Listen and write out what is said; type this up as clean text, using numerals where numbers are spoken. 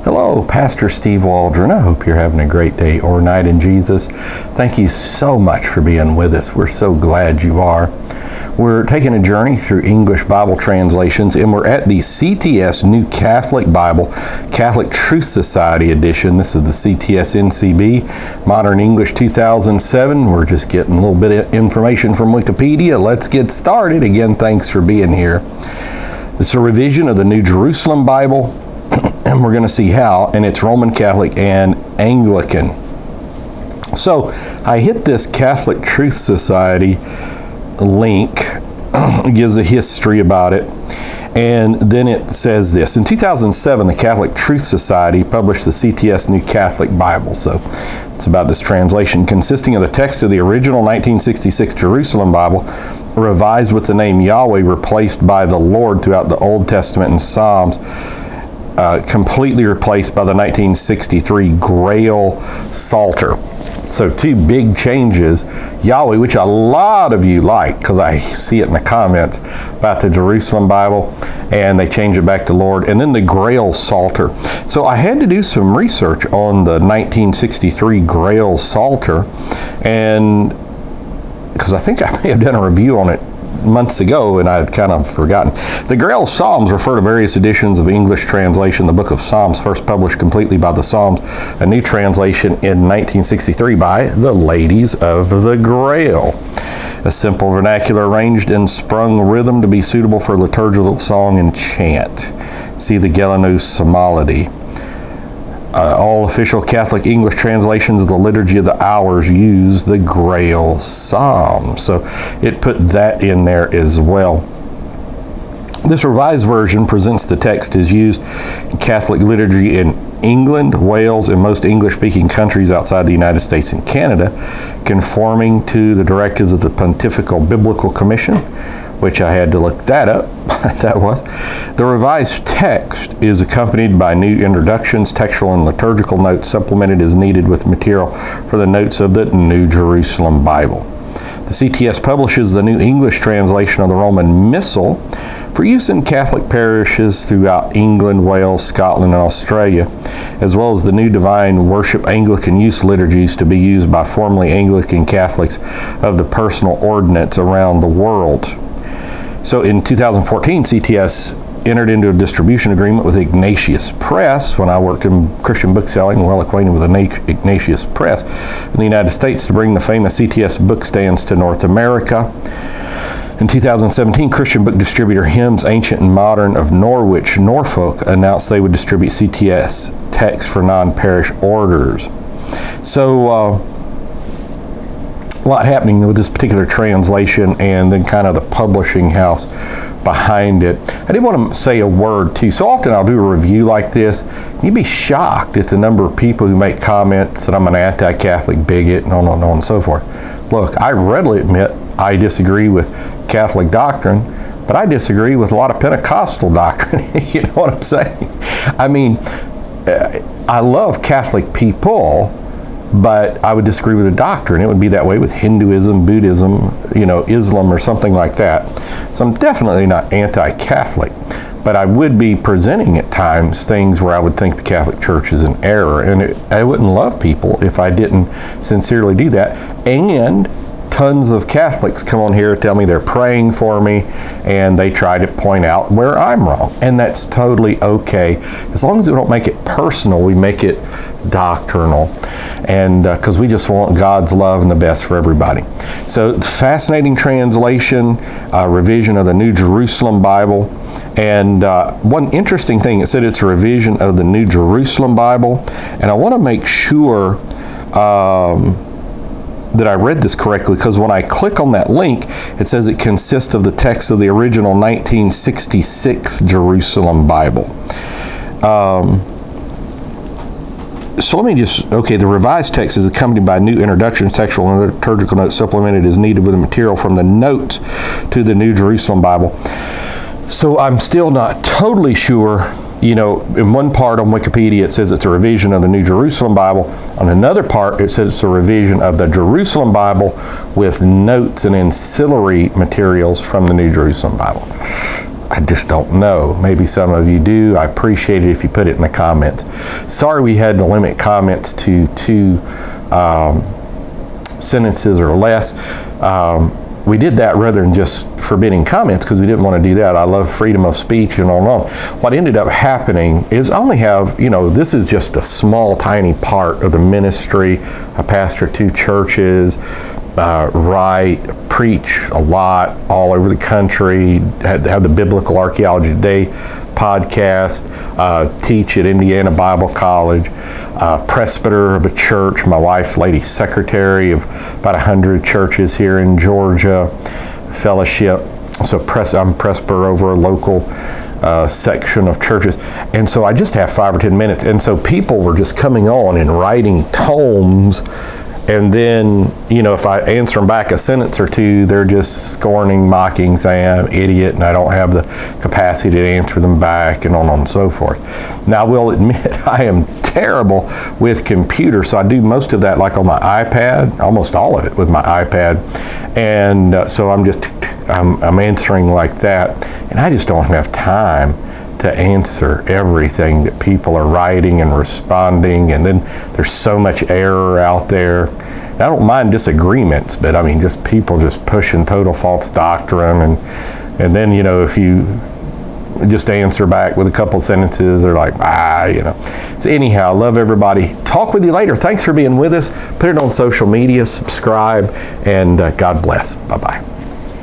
Hello, Pastor Steve Waldron. I hope you're having a great day or night in Jesus. Thank you so much for being with us. We're so glad you are. We're taking a journey through English Bible translations, and we're at the CTS New Catholic Bible, Catholic Truth Society edition. This is the CTSNCB, Modern English 2007. We're just getting a little bit of information from Wikipedia. Let's get started. Again, thanks for being here. It's a revision of the New Jerusalem Bible, and we're going to see how, and it's Roman Catholic and Anglican. So I hit this Catholic Truth Society link. It gives a history about it, and then it says this. In 2007, the Catholic Truth Society published the CTS New Catholic Bible. So it's about this translation consisting of the text of the original 1966 Jerusalem Bible, revised with the name Yahweh replaced by the Lord throughout the Old Testament and Psalms, completely replaced by the 1963 Grail Psalter. So two big changes. Yahweh, which a lot of you like, because I see it in the comments about the Jerusalem Bible, and they change it back to Lord, and then the Grail Psalter. So I had to do some research on the 1963 Grail Psalter, and because I think I may have done a review on it months ago, and I had kind of forgotten. The Grail Psalms refer to various editions of English translation. The Book of Psalms, first published completely by the Psalms, a new translation in 1963 by the Ladies of the Grail. A simple vernacular arranged in sprung rhythm to be suitable for liturgical song and chant. See the Gellanus Somality. All official Catholic English translations of the Liturgy of the Hours use the Grail Psalm. So it put that in there as well. This revised version presents the text as used in Catholic liturgy in England, Wales, and most English-speaking countries outside the United States and Canada, conforming to the directives of the Pontifical Biblical Commission, which I had to look that up. That was. The revised text is accompanied by new introductions, textual and liturgical notes, supplemented as needed with material for the notes of the New Jerusalem Bible. The CTS publishes the New English translation of the Roman Missal for use in Catholic parishes throughout England, Wales, Scotland, and Australia, as well as the new Divine Worship Anglican Use liturgies to be used by formerly Anglican Catholics of the personal ordinance around the world. So in 2014, CTS entered into a distribution agreement with Ignatius Press. When I worked in Christian bookselling, well acquainted with Ignatius Press in the United States, to bring the famous CTS book stands to North America. In 2017, Christian book distributor Hymns Ancient and Modern of Norwich, Norfolk, announced they would distribute CTS texts for non-parish orders. So, a lot happening with this particular translation, and then kind of the publishing house behind it. I did want to say a word too. So often I'll do a review like this. You'd be shocked at the number of people who make comments that I'm an anti-Catholic bigot and on and on and so forth. Look, I readily admit I disagree with Catholic doctrine, but I disagree with a lot of Pentecostal doctrine. You know what I'm saying? I mean, I love Catholic people, but I would disagree with the doctrine. It would be that way with Hinduism, Buddhism, Islam or something like that. So I'm definitely not anti-Catholic, but I would be presenting at times things where I would think the Catholic Church is in error, and I wouldn't love people if I didn't sincerely do that. And tons of Catholics come on here and tell me they're praying for me, and they try to point out where I'm wrong, and that's totally okay. As long as we don't make it personal, we make it doctrinal, and because we just want God's love and the best for everybody. So fascinating translation, revision of the New Jerusalem Bible, and one interesting thing, it said it's a revision of the New Jerusalem Bible, and I want to make sure that I read this correctly, because when I click on that link, it says it consists of the text of the original 1966 Jerusalem Bible. So let me the revised text is accompanied by new introductions, textual and liturgical notes, supplemented as needed with the material from the notes to the New Jerusalem Bible. So I'm still not totally sure. In one part on Wikipedia, it says it's a revision of the New Jerusalem Bible. On another part, it says it's a revision of the Jerusalem Bible with notes and ancillary materials from the New Jerusalem Bible. I just don't know. Maybe some of you do. I appreciate it if you put it in the comments. Sorry we had to limit comments to 2 sentences or less. We did that rather than just forbidding comments because we didn't want to do that. I love freedom of speech and on. What ended up happening is I only have, this is just a small, tiny part of the ministry. I pastor 2 churches, write, preach a lot all over the country, have the Biblical Archaeology Today podcast, teach at Indiana Bible College, presbyter of a church. My wife's lady secretary of about 100 churches here in Georgia, fellowship. So I'm presbyter over a local section of churches. And so I just have 5 or 10 minutes. And so people were just coming on and writing tomes. And then, if I answer them back a sentence or 2, they're just scorning, mocking, saying I'm an idiot and I don't have the capacity to answer them back and on and so forth. Now, I will admit I am terrible with computers, so I do most of that like on my iPad, almost all of it with my iPad. And so I'm answering like that, and I just don't have time to answer everything that people are writing and responding, and then there's so much error out there. I don't mind disagreements, but just people just pushing total false doctrine, and then if you just answer back with a couple sentences, they're like, So anyhow, I love everybody. Talk with you later. Thanks for being with us. Put it on social media, subscribe, and God bless. Bye-bye.